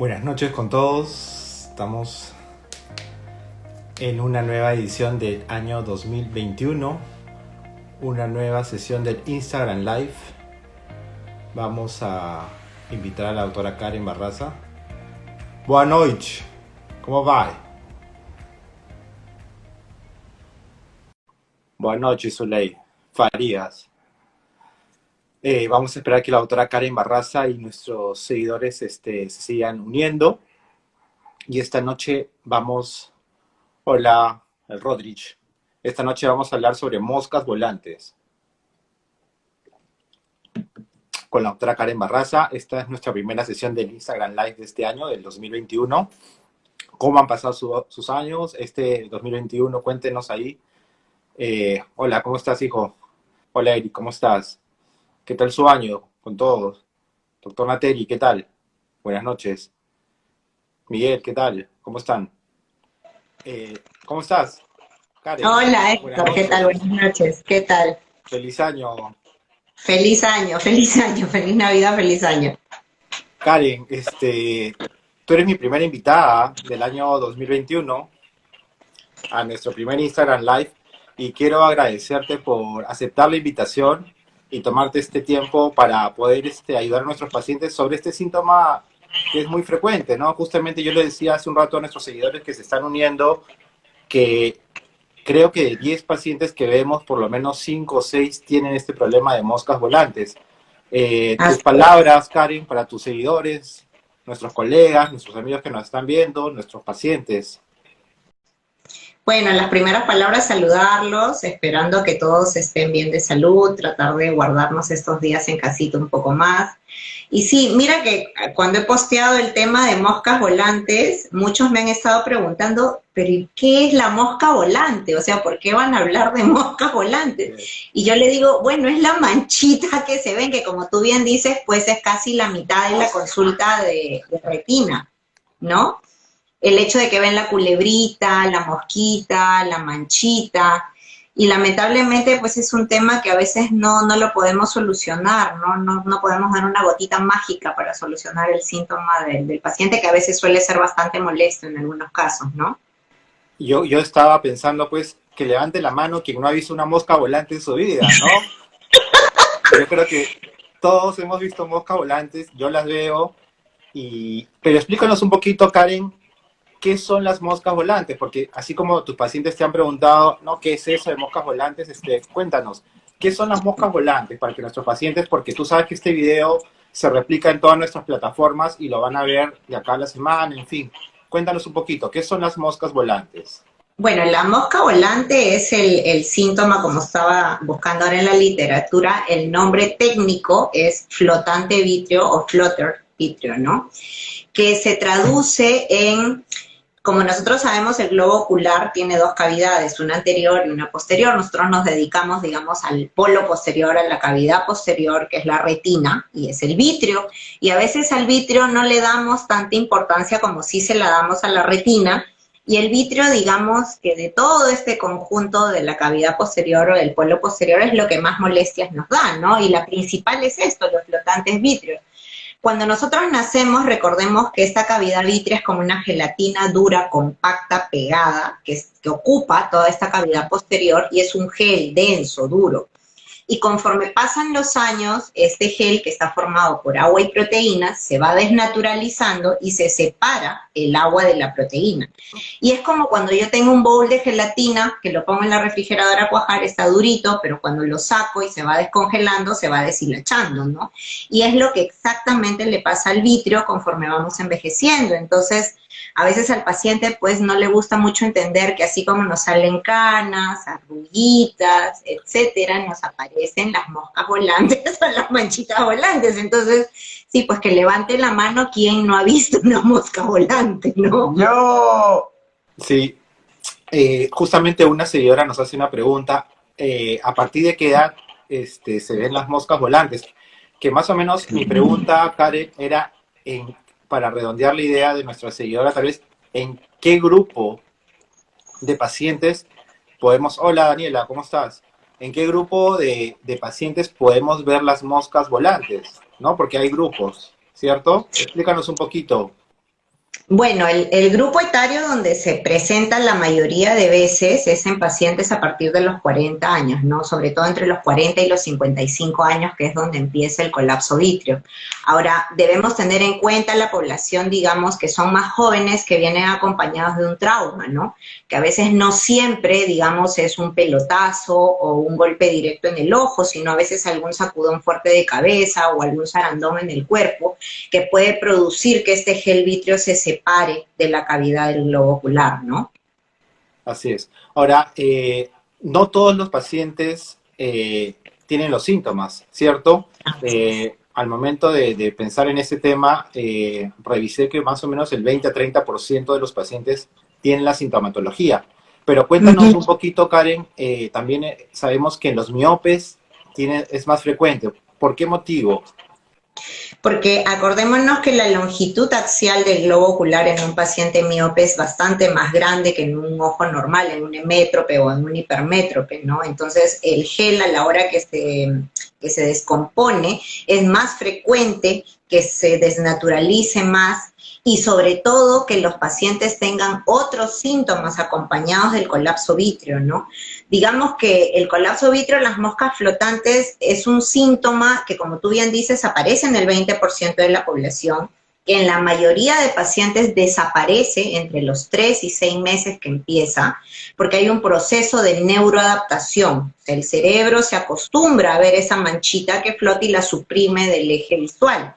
Buenas noches con todos. Estamos en una nueva edición del año 2021, una nueva sesión del Instagram Live. Vamos a invitar a la doctora Karen Barraza. Boa noite, ¿cómo va? Boa noite, Zuley Farías. Vamos a esperar que la doctora Karen Barraza y nuestros seguidores se sigan uniendo. Y esta noche vamos... Hola, el Rodrich. Esta noche vamos a hablar sobre moscas volantes con la doctora Karen Barraza. Esta es nuestra primera sesión del Instagram Live de este año, del 2021. ¿Cómo han pasado sus años? Este 2021, cuéntenos ahí. Hola, ¿cómo estás, hijo? Hola, Eric, ¿cómo estás? ¿Qué tal su año con todos? Doctor Nateri, ¿qué tal? Buenas noches. Miguel, ¿qué tal? ¿Cómo están? ¿Cómo estás, Karen? Hola Buenas Héctor, ¿qué tal? noches. Buenas noches, ¿qué tal? Feliz año. Feliz año, feliz año, feliz Navidad, feliz año. Karen, tú eres mi primera invitada del año 2021 a nuestro primer Instagram Live y quiero agradecerte por aceptar la invitación y tomarte este tiempo para poder ayudar a nuestros pacientes sobre este síntoma que es muy frecuente, ¿no? Justamente yo le decía hace un rato a nuestros seguidores que se están uniendo que creo que de 10 pacientes que vemos, por lo menos 5 o 6 tienen este problema de moscas volantes. Tus Así es. palabras, Karen, para tus seguidores, nuestros colegas, nuestros amigos que nos están viendo, nuestros pacientes. Bueno, las primeras palabras, saludarlos, esperando que todos estén bien de salud, tratar de guardarnos estos días en casita un poco más. Y sí, mira que cuando he posteado el tema de moscas volantes, muchos me han estado preguntando, pero ¿y qué es la mosca volante? O sea, ¿por qué van a hablar de moscas volantes? Y yo le digo, bueno, es la manchita que se ven, que como tú bien dices, pues es casi la mitad de la consulta de retina, ¿no? El hecho de que ven la culebrita, la mosquita, la manchita, y lamentablemente pues es un tema que a veces no lo podemos solucionar, no podemos dar una gotita mágica para solucionar el síntoma del paciente, que a veces suele ser bastante molesto en algunos casos, ¿no? Yo estaba pensando, pues, que levante la mano quien no ha visto una mosca volante en su vida, ¿no? Yo creo que todos hemos visto moscas volantes, yo las veo, pero explícanos un poquito, Karen, ¿qué son las moscas volantes? Porque así como tus pacientes te han preguntado, ¿no? ¿Qué es eso de moscas volantes? Cuéntanos, ¿qué son las moscas volantes para que nuestros pacientes, porque tú sabes que este video se replica en todas nuestras plataformas y lo van a ver de acá a la semana, en fin. Cuéntanos un poquito, ¿qué son las moscas volantes? Bueno, la mosca volante es el síntoma, como estaba buscando ahora en la literatura, el nombre técnico es flotante vítreo o flutter vítreo, ¿no? Que se traduce en, como nosotros sabemos, el globo ocular tiene dos cavidades, una anterior y una posterior. Nosotros nos dedicamos, digamos, al polo posterior, a la cavidad posterior, que es la retina, y es el vítreo. Y a veces al vítreo no le damos tanta importancia como si se la damos a la retina. Y el vítreo, digamos, que de todo este conjunto de la cavidad posterior o del polo posterior es lo que más molestias nos da, ¿no? Y la principal es esto, los flotantes vítreos. Cuando nosotros nacemos, recordemos que esta cavidad vítrea es como una gelatina dura, compacta, pegada, que ocupa toda esta cavidad posterior y es un gel denso, duro. Y conforme pasan los años, este gel, que está formado por agua y proteínas, se va desnaturalizando y se separa el agua de la proteína. Y es como cuando yo tengo un bowl de gelatina, que lo pongo en la refrigeradora a cuajar, está durito, pero cuando lo saco y se va descongelando, se va deshilachando, ¿no? Y es lo que exactamente le pasa al vítreo conforme vamos envejeciendo. Entonces, a veces al paciente pues no le gusta mucho entender que así como nos salen canas, arruguitas, etcétera, nos aparecen las moscas volantes o las manchitas volantes. Entonces, sí, pues que levante la mano quien no ha visto una mosca volante, ¿no? Yo. Sí, justamente una seguidora nos hace una pregunta, ¿a partir de qué edad se ven las moscas volantes? Que más o menos mi pregunta, Karen, era para redondear la idea de nuestra seguidora, tal vez, ¿en qué grupo de pacientes podemos... Hola Daniela, ¿cómo estás? ¿En qué grupo de pacientes podemos ver las moscas volantes? ¿No? Porque hay grupos, ¿cierto? Explícanos un poquito. Bueno, el grupo etario donde se presenta la mayoría de veces es en pacientes a partir de los 40 años, ¿no? Sobre todo entre los 40 y los 55 años, que es donde empieza el colapso vítreo. Ahora, debemos tener en cuenta la población, digamos, que son más jóvenes, que vienen acompañados de un trauma, ¿no? Que a veces no siempre, digamos, es un pelotazo o un golpe directo en el ojo, sino a veces algún sacudón fuerte de cabeza o algún zarandón en el cuerpo, que puede producir que este gel vítreo se separe de la cavidad del globo ocular, ¿no? Así es. Ahora, no todos los pacientes tienen los síntomas, ¿cierto? Al momento de pensar en ese tema, revisé que más o menos el 20 a 30% de los pacientes tienen la sintomatología. Pero cuéntanos un poquito, Karen, también sabemos que en los miopes es más frecuente. ¿Por qué motivo? Porque acordémonos que la longitud axial del globo ocular en un paciente miope es bastante más grande que en un ojo normal, en un hemétrope o en un hipermétrope, ¿no? Entonces, el gel a la hora que se descompone es más frecuente que se desnaturalice más y sobre todo que los pacientes tengan otros síntomas acompañados del colapso vítreo, ¿no? Digamos que el colapso vítreo en las moscas flotantes es un síntoma que, como tú bien dices, aparece en el 20% de la población, que en la mayoría de pacientes desaparece entre los 3 y 6 meses que empieza, porque hay un proceso de neuroadaptación. El cerebro se acostumbra a ver esa manchita que flota y la suprime del eje visual.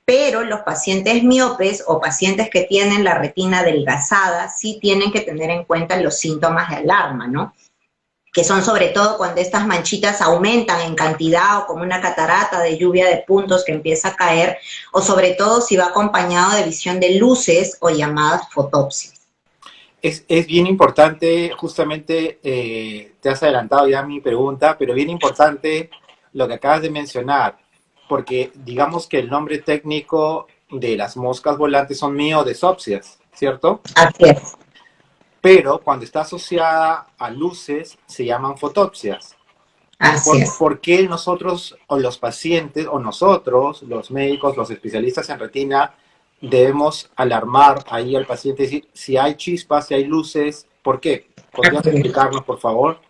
Pero los pacientes miopes o pacientes que tienen la retina adelgazada sí tienen que tener en cuenta los síntomas de alarma, ¿no? Que son sobre todo cuando estas manchitas aumentan en cantidad o como una catarata de lluvia de puntos que empieza a caer, o sobre todo si va acompañado de visión de luces o llamadas fotopsias. Es bien importante, justamente te has adelantado ya a mi pregunta, pero bien importante lo que acabas de mencionar, porque digamos que el nombre técnico de las moscas volantes son miodesopsias, ¿cierto? Así es. Pero cuando está asociada a luces se llaman fotopsias. Así es. ¿Por qué nosotros o los pacientes o nosotros, los médicos, los especialistas en retina, debemos alarmar ahí al paciente si hay chispas, si hay luces? ¿Por qué? ¿Podrías explicarnos, por favor?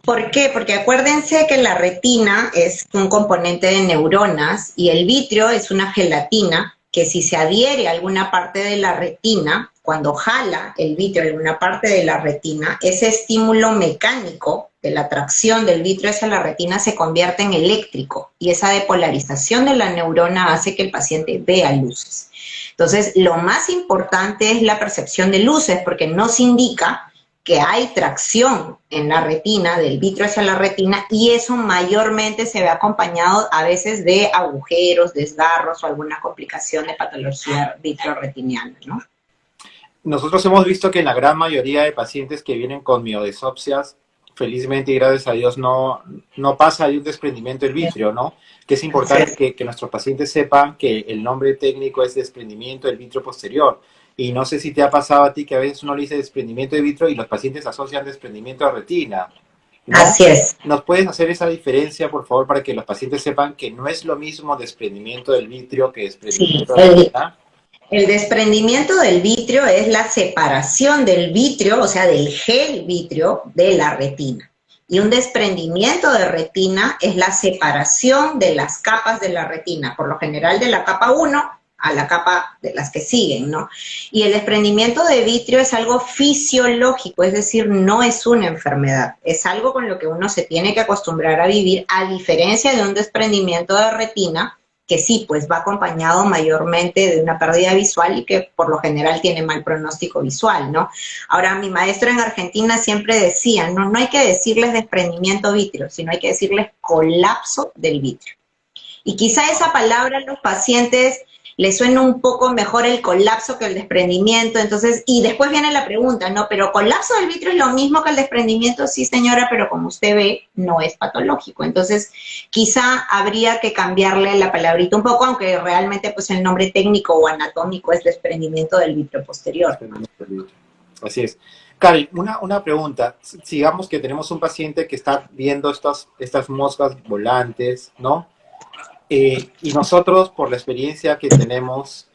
¿Por qué? Porque acuérdense que la retina es un componente de neuronas y el vitrio es una gelatina que si se adhiere a alguna parte de la retina, cuando jala el vitrio a alguna parte de la retina, ese estímulo mecánico de la atracción del vitrio hacia la retina se convierte en eléctrico y esa depolarización de la neurona hace que el paciente vea luces. Entonces, lo más importante es la percepción de luces porque nos indica que hay tracción en la retina, del vitrio hacia la retina, y eso mayormente se ve acompañado a veces de agujeros, desgarros o alguna complicación de patología vitreoretiniana, ¿no? Nosotros hemos visto que en la gran mayoría de pacientes que vienen con miodesopsias, felizmente y gracias a Dios no pasa de un desprendimiento del vitrio, ¿no? Que es importante que nuestros pacientes sepan que el nombre técnico es desprendimiento del vitrio posterior. Y no sé si te ha pasado a ti que a veces uno le dice desprendimiento de vitrio y los pacientes asocian desprendimiento de retina, ¿no? Así es. ¿Nos puedes hacer esa diferencia, por favor, para que los pacientes sepan que no es lo mismo desprendimiento del vitrio que desprendimiento de retina? El desprendimiento del vitrio es la separación del vitrio, o sea, del gel vitrio de la retina. Y un desprendimiento de retina es la separación de las capas de la retina, por lo general de la capa 1 a la capa de las que siguen, ¿no? Y el desprendimiento de vitrio es algo fisiológico, es decir, no es una enfermedad, es algo con lo que uno se tiene que acostumbrar a vivir, a diferencia de un desprendimiento de retina, que sí, pues va acompañado mayormente de una pérdida visual y que por lo general tiene mal pronóstico visual, ¿no? Ahora, mi maestro en Argentina siempre decía, no hay que decirles desprendimiento vítreo, sino hay que decirles colapso del vitrio. Y quizá esa palabra a los pacientes les suena un poco mejor el colapso que el desprendimiento, entonces, y después viene la pregunta, ¿no? Pero colapso del vitrio es lo mismo que el desprendimiento, sí señora, pero como usted ve, no es patológico. Entonces, quizá habría que cambiarle la palabrita un poco, aunque realmente pues el nombre técnico o anatómico es desprendimiento del vitrio posterior. Así es. Karen, una pregunta. Sigamos que tenemos un paciente que está viendo estas moscas volantes, ¿no? Y nosotros, por la experiencia que tenemos,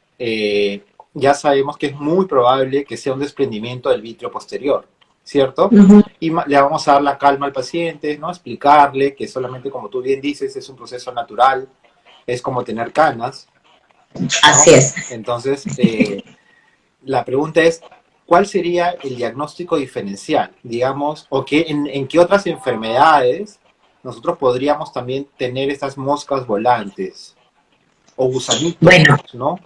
ya sabemos que es muy probable que sea un desprendimiento del vitrio posterior, ¿cierto? Ujú. Y le vamos a dar la calma al paciente, ¿no? Explicarle que solamente, como tú bien dices, es un proceso natural, es como tener canas, Así ¿no? es. Entonces, la pregunta es, ¿cuál sería el diagnóstico diferencial? Digamos, o en qué otras enfermedades nosotros podríamos también tener estas moscas volantes o gusanitos, Bueno, ¿no?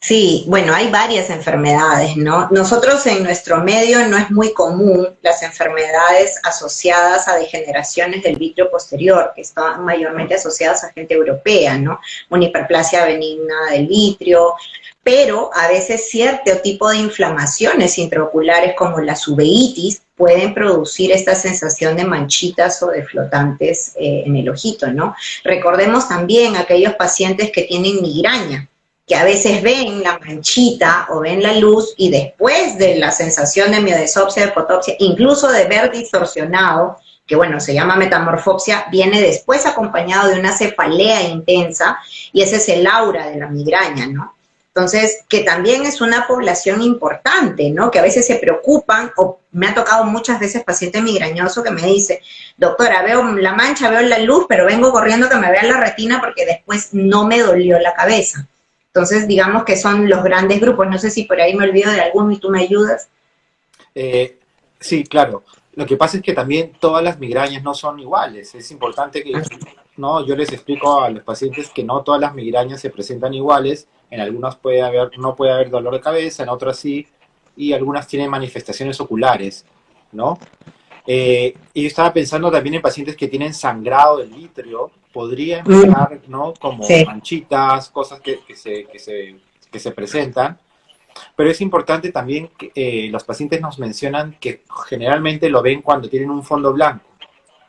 sí, bueno, hay varias enfermedades, ¿no? Nosotros en nuestro medio no es muy común las enfermedades asociadas a degeneraciones del vitrio posterior, que están mayormente asociadas a gente europea, ¿no? Una hiperplasia benigna del vitrio, pero a veces cierto tipo de inflamaciones intraoculares como la uveitis pueden producir esta sensación de manchitas o de flotantes en el ojito, ¿no? Recordemos también aquellos pacientes que tienen migraña, que a veces ven la manchita o ven la luz y después de la sensación de miodesopsia, de fotopsia, incluso de ver distorsionado, que bueno, se llama metamorfopsia, viene después acompañado de una cefalea intensa y ese es el aura de la migraña, ¿no? Entonces, que también es una población importante, ¿no? Que a veces se preocupan, o me ha tocado muchas veces paciente migrañoso que me dice, doctora, veo la mancha, veo la luz, pero vengo corriendo que me vea la retina porque después no me dolió la cabeza. Entonces, digamos que son los grandes grupos. No sé si por ahí me olvido de alguno y tú me ayudas. Eh, sí, claro. Lo que pasa es que también todas las migrañas no son iguales. Es importante que, no, yo les explico a los pacientes que no todas las migrañas se presentan iguales. En algunas puede haber, no puede haber dolor de cabeza, en otras sí, y algunas tienen manifestaciones oculares, ¿no? Y yo estaba pensando también en pacientes que tienen sangrado del vitrio, podría empezar, ¿no? Como Sí. manchitas, cosas que se presentan, pero es importante también que los pacientes nos mencionan que generalmente lo ven cuando tienen un fondo blanco,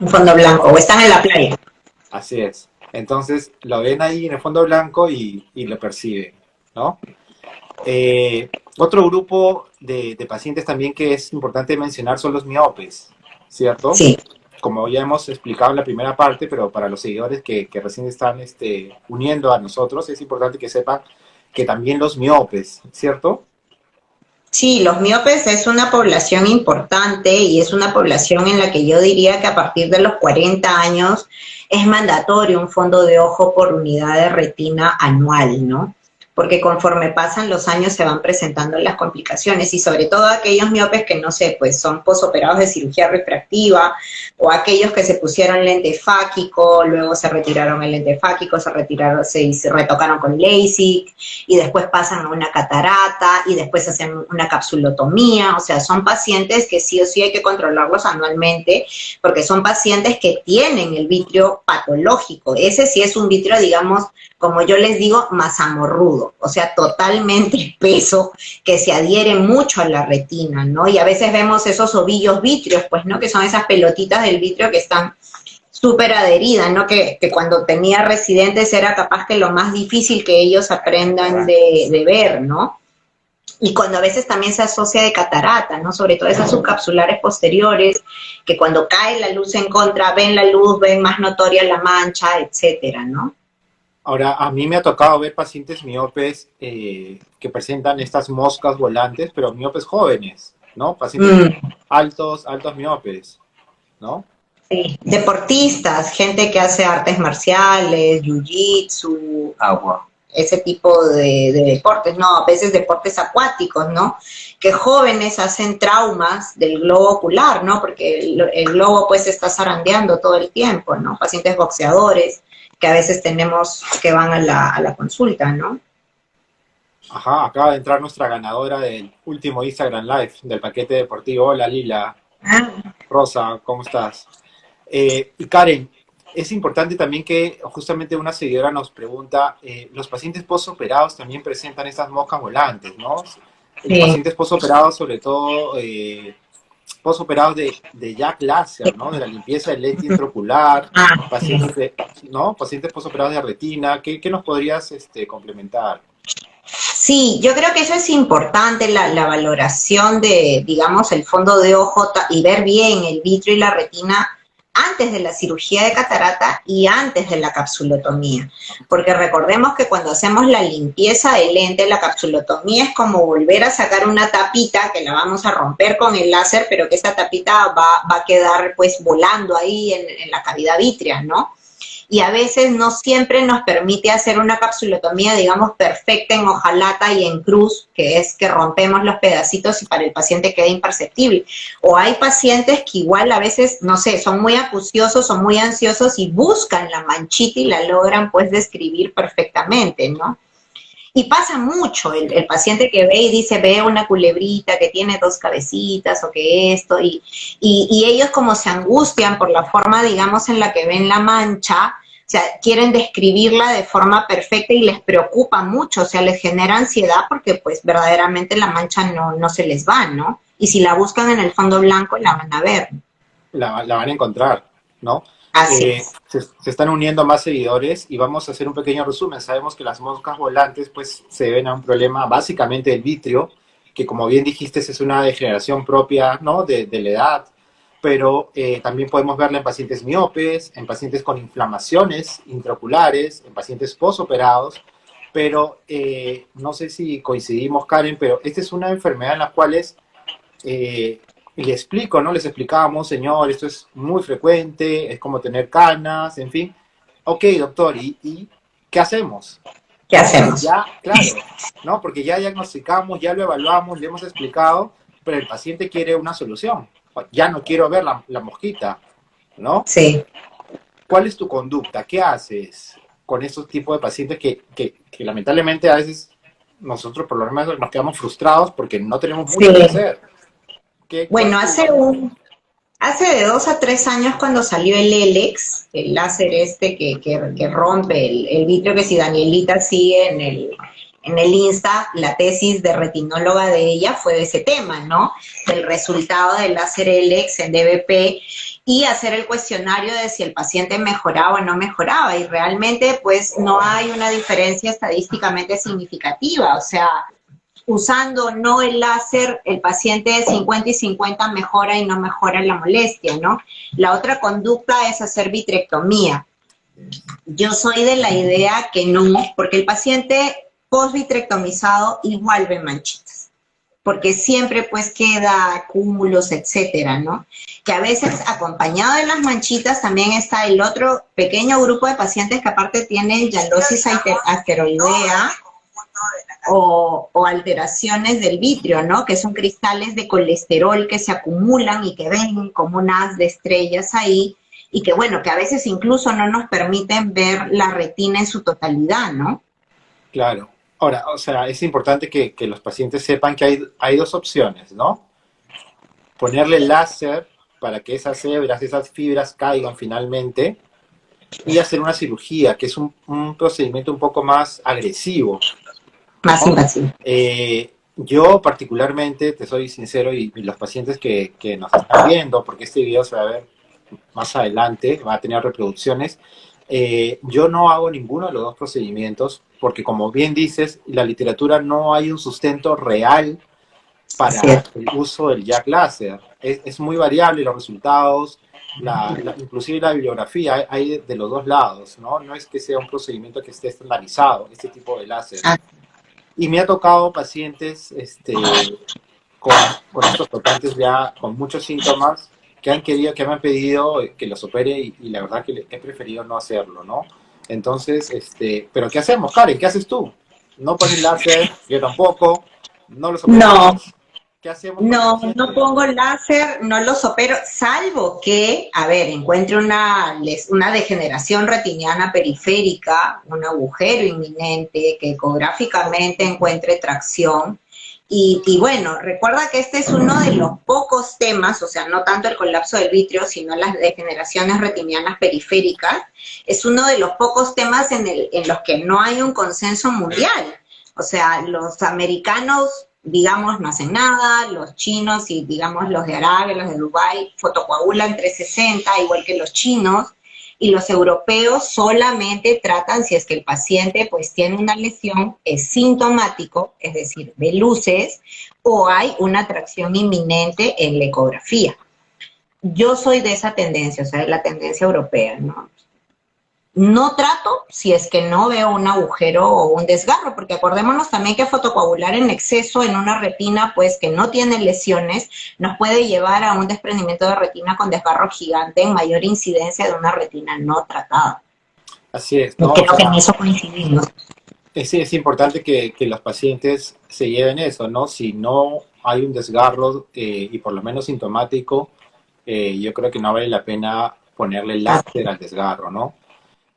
Un fondo blanco. O ¿no? están en la playa. Así es. Entonces lo ven ahí en el fondo blanco y lo perciben, ¿no? Otro grupo de pacientes también que es importante mencionar son los miopes, ¿cierto? Sí. Como ya hemos explicado en la primera parte, pero para los seguidores que recién están uniendo a nosotros, es importante que sepan que también los miopes, ¿cierto? Sí, los miopes es una población importante y es una población en la que yo diría que a partir de los 40 años es mandatorio un fondo de ojo por unidad de retina anual, ¿no? Porque conforme pasan los años se van presentando las complicaciones y sobre todo aquellos miopes que no sé, pues son posoperados de cirugía refractiva o aquellos que se pusieron lente fáquico, luego se retiraron el lente fáquico, se retocaron con LASIK y después pasan a una catarata y después hacen una capsulotomía, o sea, son pacientes que sí o sí hay que controlarlos anualmente porque son pacientes que tienen el vitrio patológico, ese sí es un vitrio, digamos, como yo les digo, mazamorrudo, o sea, totalmente espeso, que se adhiere mucho a la retina, ¿no? Y a veces vemos esos ovillos vítreos, pues, ¿no? Que son esas pelotitas del vitrio que están súper adheridas, ¿no? Que cuando tenía residentes era capaz que lo más difícil que ellos aprendan de ver, ¿no? Y cuando a veces también se asocia de catarata, ¿no? Sobre todo esas subcapsulares posteriores, que cuando cae la luz en contra, ven la luz, ven más notoria la mancha, etcétera, ¿no? Ahora, a mí me ha tocado ver pacientes miopes que presentan estas moscas volantes, pero miopes jóvenes, ¿no? Pacientes altos miopes, ¿no? Sí. Deportistas, gente que hace artes marciales, jiu-jitsu, ese tipo de deportes, ¿no? A veces deportes acuáticos, ¿no? Que jóvenes hacen traumas del globo ocular, ¿no? Porque el globo pues está zarandeando todo el tiempo, ¿no? Pacientes boxeadores que a veces tenemos que van a la consulta, ¿no? Ajá, acaba de entrar nuestra ganadora del último Instagram Live del paquete deportivo. Hola Lila, Rosa, ¿cómo estás? Y Karen, es importante también que justamente una seguidora nos pregunta, los pacientes postoperados también presentan estas moscas volantes, ¿no? Los pacientes postoperados, sobre todo postoperados de Jack Laser, ¿no? De la limpieza del lente intraocular, pacientes, ¿no? Pacientes postoperados de retina, ¿qué nos podrías complementar? Sí, yo creo que eso es importante, la valoración de, digamos, el fondo de ojo y ver bien el vitrio y la retina antes de la cirugía de catarata y antes de la capsulotomía. Porque recordemos que cuando hacemos la limpieza del lente, la capsulotomía es como volver a sacar una tapita que la vamos a romper con el láser, pero que esa tapita va a quedar pues volando ahí en la cavidad vítrea, ¿no? Y a veces no siempre nos permite hacer una capsulotomía, digamos, perfecta en hojalata y en cruz, que es que rompemos los pedacitos y para el paciente queda imperceptible. O hay pacientes que igual a veces, no sé, son muy acuciosos o muy ansiosos y buscan la manchita y la logran pues describir perfectamente, ¿no? Y pasa mucho, el paciente que ve y dice, ve una culebrita que tiene dos cabecitas o que esto, y ellos como se angustian por la forma, digamos, en la que ven la mancha, o sea, quieren describirla de forma perfecta y les preocupa mucho, o sea, les genera ansiedad porque pues verdaderamente la mancha no se les va, ¿no? Y si la buscan en el fondo blanco, la van a ver. La van a encontrar, ¿no? Así es. Se están uniendo más seguidores y vamos a hacer un pequeño resumen. Sabemos que las moscas volantes pues se deben a un problema básicamente del vitrio, que como bien dijiste es una degeneración propia, ¿no? de la edad, pero también podemos verla en pacientes miopes, en pacientes con inflamaciones intraoculares, en pacientes posoperados, pero no sé si coincidimos, Karen, pero esta es una enfermedad en la cual y le explico, ¿no? Les explicábamos, señor, esto es muy frecuente, es como tener canas, en fin. Ok, doctor, ¿y qué hacemos? ¿Qué ¿No? hacemos? Ya, claro, ¿no? Porque ya diagnosticamos, ya lo evaluamos, le hemos explicado, pero el paciente quiere una solución. Ya no quiero ver la mosquita, ¿no? Sí. ¿Cuál es tu conducta? ¿Qué haces con estos tipos de pacientes que lamentablemente a veces nosotros por lo menos nos quedamos frustrados porque no tenemos mucho que Sí. hacer? ¿Cuál Bueno, es tu conducta? hace de 2 a 3 años cuando salió el ELEX, el láser este que rompe el vitrio, que si Danielita sigue en el Insta, la tesis de retinóloga de ella fue de ese tema, ¿no? Del resultado del láser ELEX en DBP y hacer el cuestionario de si el paciente mejoraba o no mejoraba. Y realmente, pues, no hay una diferencia estadísticamente significativa. O sea, usando no el láser, el paciente de 50 y 50 mejora y no mejora la molestia, ¿no? La otra conducta es hacer vitrectomía. Yo soy de la idea que no, porque el paciente post-vitrectomizado igual ve manchitas, porque siempre pues queda cúmulos, etcétera, ¿no? Que a veces acompañado de las manchitas también está el otro pequeño grupo de pacientes que aparte tienen yalosis asteroidea, o alteraciones del vitrio, ¿no? Que son cristales de colesterol que se acumulan y que ven como unas de estrellas ahí, y que bueno, que a veces incluso no nos permiten ver la retina en su totalidad, ¿no? Claro. Ahora, o sea, es importante que los pacientes sepan que hay dos opciones, ¿no? Ponerle láser para que esas hebras, esas fibras caigan finalmente y hacer una cirugía, que es un procedimiento un poco más agresivo, Más ¿no? invasivo. Yo particularmente, te soy sincero, y los pacientes que nos están viendo, porque este video se va a ver más adelante, va a tener reproducciones, yo no hago ninguno de los dos procedimientos, porque como bien dices, la literatura no hay un sustento real para el uso del Jack Láser. Es muy variable los resultados, inclusive la bibliografía hay de los dos lados, ¿no? No es que sea un procedimiento que esté estandarizado, este tipo de láser. Y me ha tocado pacientes con estos tocantes ya con muchos síntomas que me han pedido que los opere y la verdad que he preferido no hacerlo, ¿no? Entonces, pero ¿qué hacemos, Karen? ¿Qué haces tú? No pones láser, yo tampoco, no los No, operamos. ¿Qué hacemos con el no, paciente? no pongo láser, no los opero, salvo que, a ver, encuentre una degeneración retiniana periférica, un agujero inminente, que ecográficamente encuentre tracción. Y bueno, recuerda que este es uno de los pocos temas, o sea, no tanto el colapso del vitrio, sino las degeneraciones retinianas periféricas, es uno de los pocos temas en los que no hay un consenso mundial. O sea, los americanos, digamos, no hacen nada, los chinos y, digamos, los de Arabia, los de Dubái, fotocoagulan 360, igual que los chinos, y los europeos solamente tratan si es que el paciente pues tiene una lesión, es sintomático, es decir, ve luces, o hay una tracción inminente en la ecografía. yo soy de esa tendencia, o sea, de la tendencia europea, ¿no? No trato si es que no veo un agujero o un desgarro, porque acordémonos también que fotocoagular en exceso en una retina, pues que no tiene lesiones, nos puede llevar a un desprendimiento de retina con desgarro gigante en mayor incidencia de una retina no tratada. Así es, Yo ¿no? O creo que en sea, eso coincidimos. es importante que los pacientes se lleven eso, ¿no? Si no hay un desgarro y por lo menos sintomático, yo creo que no vale la pena ponerle láser al desgarro, ¿no?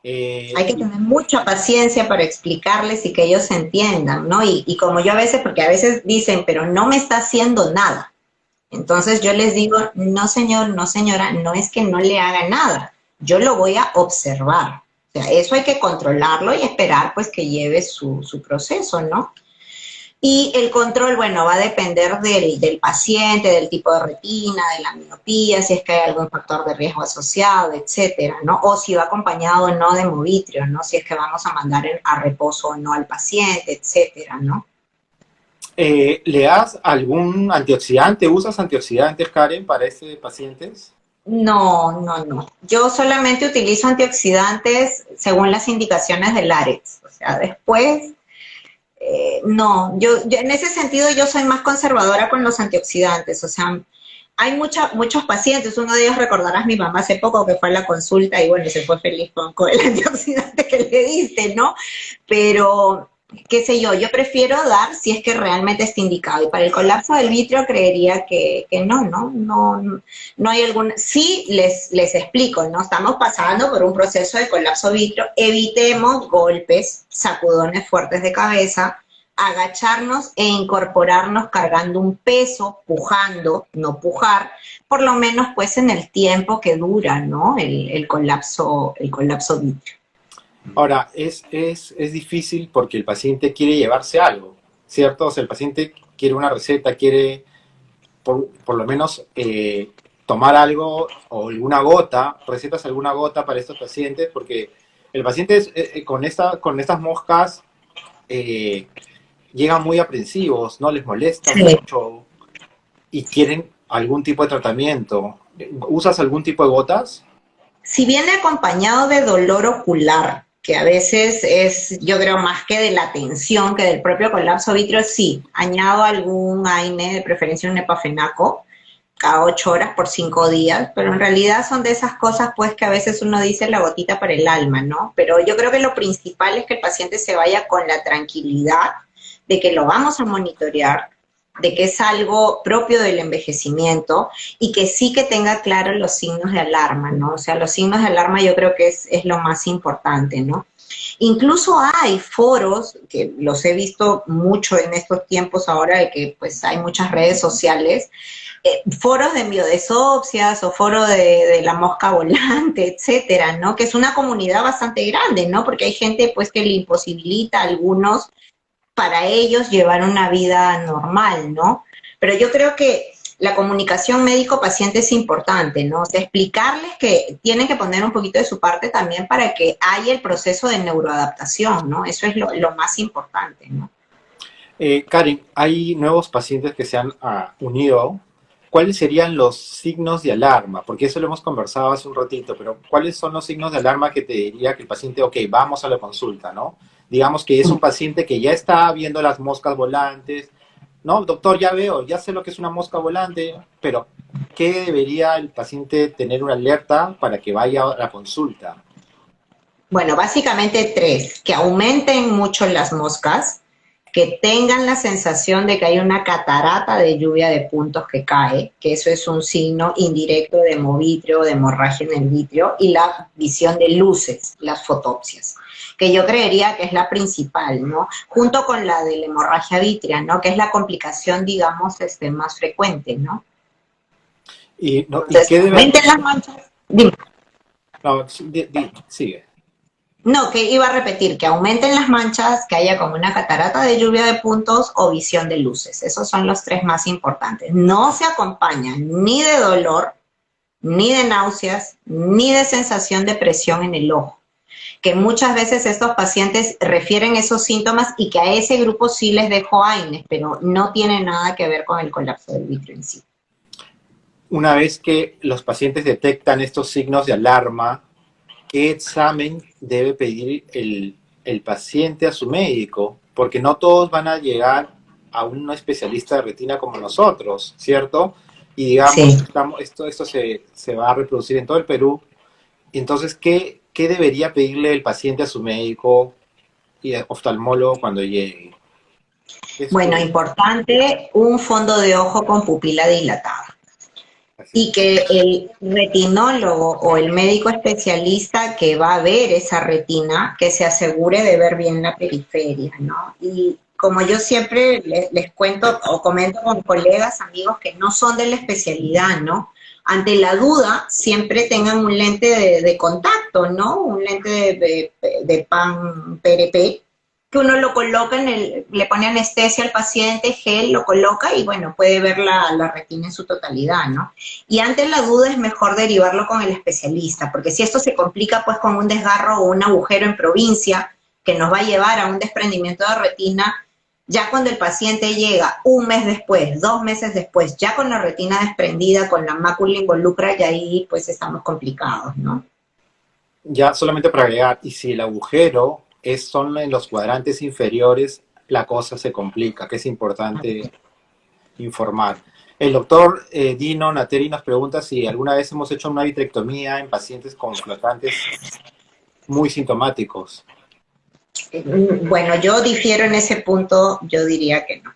Hay que tener mucha paciencia para explicarles y que ellos entiendan, ¿no? Y como yo a veces, porque a veces dicen, pero no me está haciendo nada. Entonces yo les digo, no señor, no señora, no es que no le haga nada, yo lo voy a observar. O sea, eso hay que controlarlo y esperar pues que lleve su proceso, ¿no? Y el control, bueno, va a depender del paciente, del tipo de retina, de la miopía, si es que hay algún factor de riesgo asociado, etcétera, ¿no? O si va acompañado o no de movitrio, ¿no? Si es que vamos a mandar a reposo o no al paciente, etcétera, ¿no? ¿Le das algún antioxidante? ¿Usas antioxidantes, Karen, para este pacientes? No, no, no. Yo solamente utilizo antioxidantes según las indicaciones del AREX. O sea, después, no. Yo en ese sentido yo soy más conservadora con los antioxidantes. O sea, hay muchos pacientes. Uno de ellos recordarás mi mamá hace poco que fue a la consulta y bueno, se fue feliz con el antioxidante que le diste, ¿no? Pero qué sé yo prefiero dar si es que realmente está indicado. Y para el colapso del vitrio creería que no hay alguna. Sí, les explico, ¿no? Estamos pasando por un proceso de colapso vitrio, evitemos golpes, sacudones fuertes de cabeza, agacharnos e incorporarnos cargando un peso, pujando, no pujar, por lo menos pues en el tiempo que dura, ¿no? El colapso vitrio. Ahora, es difícil porque el paciente quiere llevarse algo, ¿cierto? O sea, el paciente quiere una receta, quiere por lo menos tomar algo o alguna gota, recetas alguna gota para estos pacientes, porque el paciente con estas moscas eh, llegan muy aprensivos, no les molesta Sí. mucho y quieren algún tipo de tratamiento. ¿Usas algún tipo de gotas? Si viene acompañado de dolor ocular, que a veces es, yo creo, más que de la tensión que del propio colapso vítreo, sí, añado algún AINE, de preferencia un nepafenaco, cada 8 horas por 5 días, pero en realidad son de esas cosas pues que a veces uno dice la gotita para el alma, ¿no? Pero yo creo que lo principal es que el paciente se vaya con la tranquilidad de que lo vamos a monitorear, de que es algo propio del envejecimiento y que sí que tenga claro los signos de alarma, ¿no? O sea, los signos de alarma yo creo que es lo más importante, ¿no? Incluso hay foros, que los he visto mucho en estos tiempos ahora de que pues hay muchas redes sociales, foros de biodesopsias o foro de la mosca volante, etcétera, ¿no? Que es una comunidad bastante grande, ¿no? Porque hay gente pues que le imposibilita a algunos para ellos llevar una vida normal, ¿no? Pero yo creo que la comunicación médico-paciente es importante, ¿no? O sea, explicarles que tienen que poner un poquito de su parte también para que haya el proceso de neuroadaptación, ¿no? Eso es lo más importante, ¿no? Karen, hay nuevos pacientes que se han unido. ¿Cuáles serían los signos de alarma? Porque eso lo hemos conversado hace un ratito, pero ¿cuáles son los signos de alarma que te diría que el paciente, ok, vamos a la consulta, ¿no? Digamos que es un paciente que ya está viendo las moscas volantes, ¿no? Doctor, ya veo, ya sé lo que es una mosca volante, pero ¿qué debería el paciente tener una alerta para que vaya a la consulta? Bueno, básicamente 3, que aumenten mucho las moscas, que tengan la sensación de que hay una catarata de lluvia de puntos que cae, que eso es un signo indirecto de hemovitrio, de hemorragia en el vitrio, y la visión de luces, las fotopsias, que yo creería que es la principal, ¿no? Junto con la de la hemorragia vítrea, ¿no? Que es la complicación, digamos, más frecuente, ¿no? Y, no, ¿y Entonces, qué debe...? aumenten las manchas. Dime. No, sigue. No, que iba a repetir, que aumenten las manchas, que haya como una catarata de lluvia de puntos o visión de luces. Esos son los 3 más importantes. No se acompañan ni de dolor, ni de náuseas, ni de sensación de presión en el ojo. Que muchas veces estos pacientes refieren esos síntomas y que a ese grupo sí les dejo AINES, pero no tiene nada que ver con el colapso del vitrio en sí. una vez que los pacientes detectan estos signos de alarma, ¿qué examen debe pedir el paciente a su médico? Porque no todos van a llegar a un especialista de retina como nosotros, ¿cierto? Y digamos, Sí. esto se va a reproducir en todo el Perú. Entonces, ¿qué debería pedirle el paciente a su médico y oftalmólogo cuando llegue? ¿Qué Bueno, estudio? importante, un fondo de ojo con pupila dilatada. Así Y es. que el retinólogo o el médico especialista que va a ver esa retina, que se asegure de ver bien la periferia, ¿no? Y como yo siempre les cuento o comento con colegas, amigos que no son de la especialidad, ¿no? Ante la duda, siempre tengan un lente de contacto, ¿no? Un lente de pan PRP, que uno lo coloca le pone anestesia al paciente, gel, lo coloca y bueno, puede ver la retina en su totalidad, ¿no? Y ante la duda es mejor derivarlo con el especialista, porque si esto se complica pues con un desgarro o un agujero en provincia que nos va a llevar a un desprendimiento de retina, ya cuando el paciente llega un mes después, 2 meses después, ya con la retina desprendida, con la mácula involucra, y ahí pues estamos complicados, ¿no? Ya solamente para agregar, y si el agujero son en los cuadrantes inferiores, la cosa se complica, que es importante informar. El doctor Dino Nateri nos pregunta si alguna vez hemos hecho una vitrectomía en pacientes con flotantes muy sintomáticos. Bueno, yo difiero en ese punto, yo diría que no.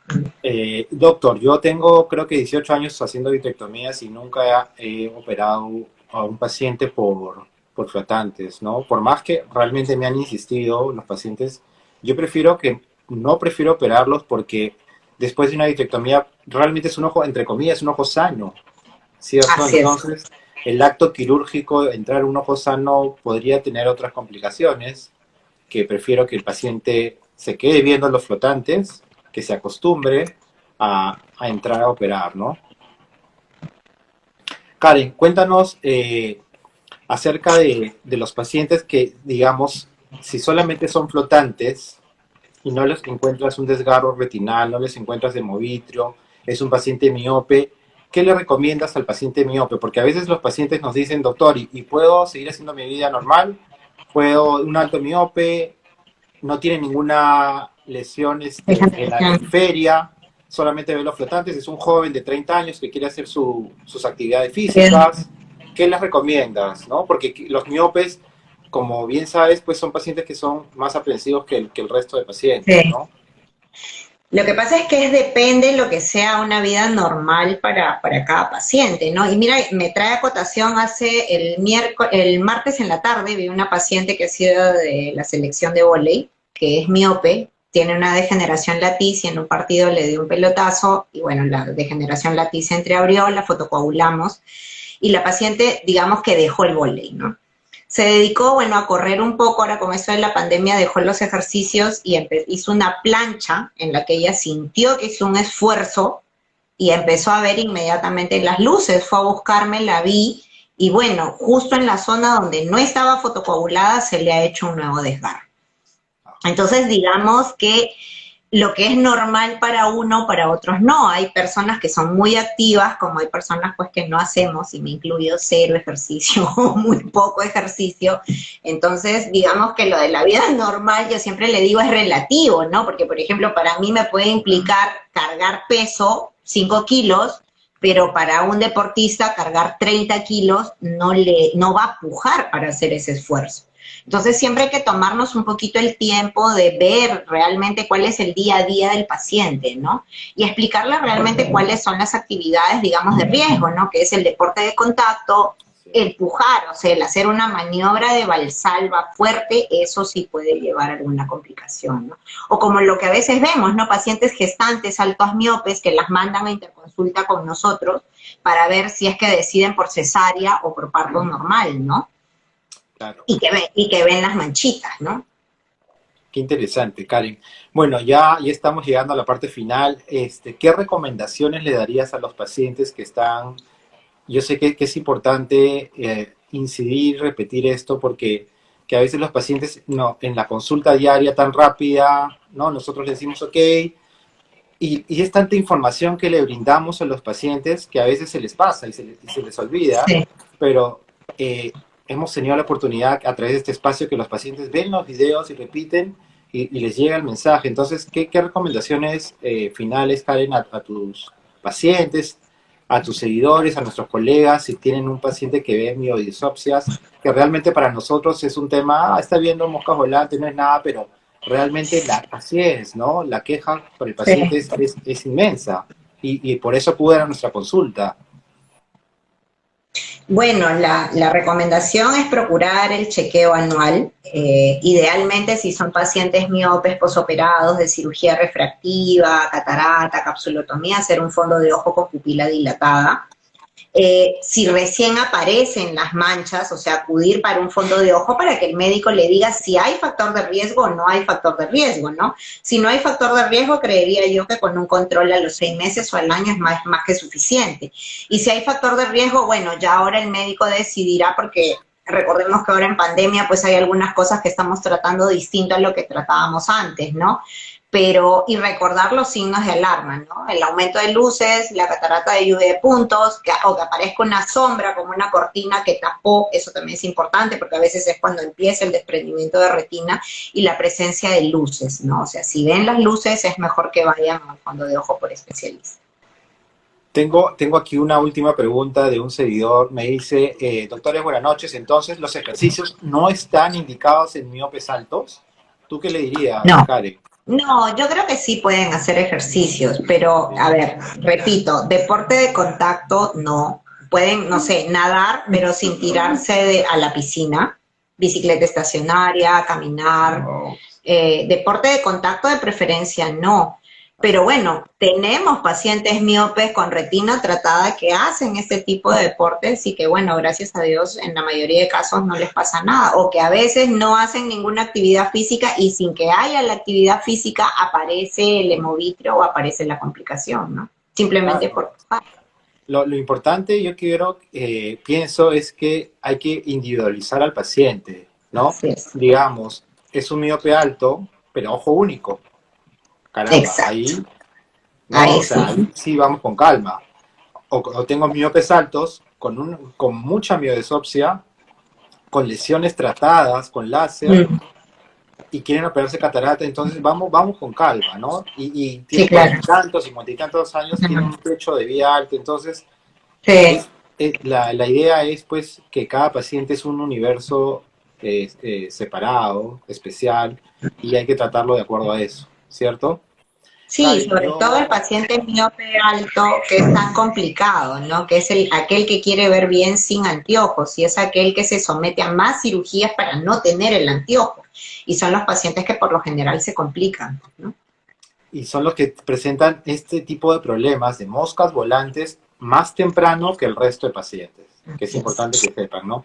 Doctor, yo tengo creo que 18 años haciendo vitrectomías y nunca he operado a un paciente por flotantes, ¿no? Por más que realmente me han insistido los pacientes, yo no prefiero operarlos porque después de una vitrectomía realmente es un ojo, entre comillas, un ojo sano, ¿cierto? Así es. Entonces, el acto quirúrgico, entrar un ojo sano, podría tener otras complicaciones, que prefiero que el paciente se quede viendo los flotantes, que se acostumbre a entrar a operar, ¿no? Karen, cuéntanos acerca de los pacientes que, digamos, si solamente son flotantes y no les encuentras un desgarro retinal, no les encuentras hemovitrio, es un paciente miope, ¿qué le recomiendas al paciente miope? Porque a veces los pacientes nos dicen, doctor, ¿y puedo seguir haciendo mi vida normal? ¿Puedo un alto miope? No tiene ninguna lesión en la periferia, solamente ve los flotantes, es un joven de 30 años que quiere hacer sus actividades físicas. ¿Qué les recomiendas? ¿No? Porque los miopes, como bien sabes, pues son pacientes que son más aprensivos que el resto de pacientes, Sí. ¿no? Lo que pasa es que depende lo que sea una vida normal para cada paciente, ¿no? Y mira, me trae acotación hace el martes en la tarde, vi una paciente que ha sido de la selección de vóley, que es miope, tiene una degeneración latiz y en un partido le dio un pelotazo y bueno, la degeneración latiz se entreabrió, la fotocoagulamos y la paciente, digamos que dejó el vóley, ¿no? Se dedicó, bueno, a correr un poco, ahora con esto de la pandemia dejó los ejercicios y hizo una plancha en la que ella sintió que hizo un esfuerzo y empezó a ver inmediatamente las luces, fue a buscarme, la vi y bueno, justo en la zona donde no estaba fotocoagulada se le ha hecho un nuevo desgarro. Entonces, digamos que lo que es normal para uno, para otros no. Hay personas que son muy activas, como hay personas pues que no hacemos, y me incluyo cero ejercicio, muy poco ejercicio. Entonces, digamos que lo de la vida normal, yo siempre le digo, es relativo, ¿no? Porque, por ejemplo, para mí me puede implicar cargar peso, 5 kilos, pero para un deportista cargar 30 kilos no va a pujar para hacer ese esfuerzo. Entonces siempre hay que tomarnos un poquito el tiempo de ver realmente cuál es el día a día del paciente, ¿no? Y explicarle realmente cuáles son las actividades, digamos, de riesgo, ¿no? Que es el deporte de contacto, el pujar, o sea, el hacer una maniobra de valsalva fuerte, eso sí puede llevar a alguna complicación, ¿no? O como lo que a veces vemos, ¿no? Pacientes gestantes, altos miopes, que las mandan a interconsulta con nosotros para ver si es que deciden por cesárea o por parto normal, ¿no? Claro. Y que ven las manchitas, ¿no? Qué interesante, Karen. Bueno, ya estamos llegando a la parte final. ¿Qué recomendaciones le darías a los pacientes que están? Yo sé que es importante incidir, repetir esto, porque que a veces los pacientes no, en la consulta diaria tan rápida, ¿no? Nosotros les decimos, ok, y es tanta información que le brindamos a los pacientes que a veces se les pasa y se les olvida, Sí. pero hemos tenido la oportunidad a través de este espacio que los pacientes ven los videos y repiten y les llega el mensaje. Entonces, ¿qué recomendaciones finales, Karen, a tus pacientes, a tus seguidores, a nuestros colegas, si tienen un paciente que ve miodisopsias, que realmente para nosotros es un tema, está viendo moscas volantes, no es nada, pero realmente así es, ¿no? La queja por el paciente es inmensa y por eso acude a nuestra consulta. Bueno, la recomendación es procurar el chequeo anual, idealmente si son pacientes miopes posoperados de cirugía refractiva, catarata, capsulotomía, hacer un fondo de ojo con pupila dilatada. Si recién aparecen las manchas, o sea, acudir para un fondo de ojo para que el médico le diga si hay factor de riesgo o no hay factor de riesgo, ¿no? Si no hay factor de riesgo, creería yo que con un control a los 6 meses o al año es más que suficiente. Y si hay factor de riesgo, bueno, ya ahora el médico decidirá porque recordemos que ahora en pandemia pues hay algunas cosas que estamos tratando distinto a lo que tratábamos antes, ¿no? Pero, y recordar los signos de alarma, ¿no? El aumento de luces, la catarata de lluvia de puntos, o que aparezca una sombra como una cortina que tapó, eso también es importante porque a veces es cuando empieza el desprendimiento de retina y la presencia de luces, ¿no? O sea, si ven las luces es mejor que vayan al fondo de ojo por especialista. Tengo aquí una última pregunta de un seguidor. Me dice, doctores, buenas noches. Entonces, ¿los ejercicios no están indicados en miopes altos? ¿Tú qué le dirías, No. Karen? No, yo creo que sí pueden hacer ejercicios, pero a ver, repito, deporte de contacto no. Pueden, no sé, nadar, pero sin tirarse a la piscina, bicicleta estacionaria, caminar, deporte de contacto de preferencia no. Pero bueno, tenemos pacientes miopes con retina tratada que hacen este tipo de deportes y que bueno, gracias a Dios en la mayoría de casos no les pasa nada. O que a veces no hacen ninguna actividad física y sin que haya la actividad física aparece el hemovitrio o aparece la complicación, ¿no? Simplemente por... Lo importante yo pienso es que hay que individualizar al paciente, ¿no? Sí. Digamos, es un miope alto, pero ojo único. Caramba, exacto. Ahí sí vamos con calma. O tengo miopes altos con mucha miodesopsia, con lesiones tratadas, con láser, y quieren operarse catarata, entonces vamos con calma, ¿no? Y tienen sí, claro. 50 y tantos años, tienen un techo de vida alto, entonces Sí. la idea es pues que cada paciente es un universo separado, especial, y hay que tratarlo de acuerdo a eso, ¿cierto? Sí, Karen, sobre todo el paciente miope alto, que es tan complicado, ¿no? Que es aquel que quiere ver bien sin anteojos y es aquel que se somete a más cirugías para no tener el anteojo. Y son los pacientes que por lo general se complican, ¿no? Y son los que presentan este tipo de problemas de moscas volantes más temprano que el resto de pacientes, que es importante que sepan, ¿no?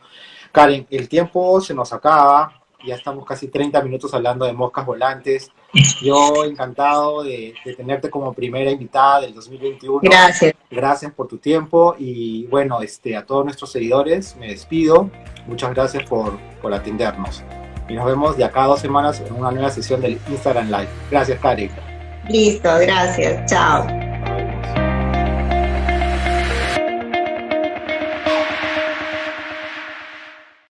Karen, el tiempo se nos acaba, ya estamos casi 30 minutos hablando de moscas volantes. Yo encantado de tenerte como primera invitada del 2021. Gracias. Gracias por tu tiempo y bueno, a todos nuestros seguidores me despido. Muchas gracias por atendernos. Y nos vemos de acá a 2 semanas en una nueva sesión del Instagram Live. Gracias, Karen. Listo, gracias. Chao.